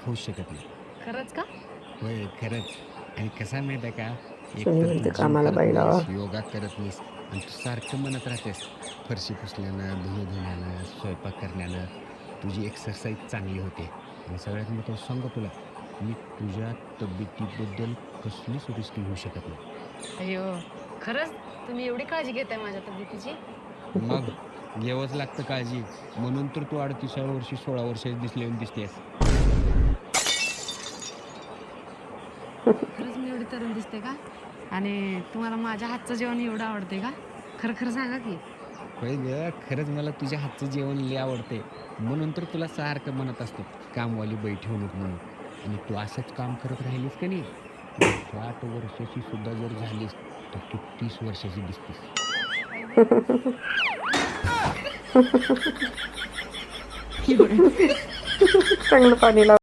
खाऊच शकत नाही. खरंच का? होय, खरंच. आणि कसं आहे माहीत आहे का, सोनी एकतर तू म्हणते जिम कामाला करत बाई लावा. नाहीस, योगा करत नाहीस आणि तू सारखं म्हणत राहतेस, फरशी पुसल्यानं, धुणं धुण्यानं, स्वयंपाक करण्यानं तुझी एक्सरसाइज चांगली होते. आणि सगळ्यात महत्त्वाचं सांगू तुला, मी तुझ्या तब्येतीबद्दल कसलीच रिस्क घेऊ शकत नाही. अय्यो, खरंच तुम्ही एवढी काळजी घेताय माझ्या तब्येतीची? मग घ्यावंच लागतं काळजी. म्हणून तर तू 38व्या वर्षी 16 वर्षाची दिसतेस. खरंच मी एवढी तरुण दिसते का? आणि तुम्हाला माझ्या हातचं जेवण एवढं आवडते का? खरं खरं सांगा की. होय ग, खरंच मला तुझ्या हातचं जेवण लय आवडते. म्हणून तर तुला सारखं म्हणत असतो, कामवाली बाई ठेवू नको म्हणून. आणि तू असंच काम करत राहिलीस का नाही, तर 60 वर्षाची सुद्धा जर झालीस, तर तू 30 वर्षाची दिसतेस. चांगलं पाणी लाव.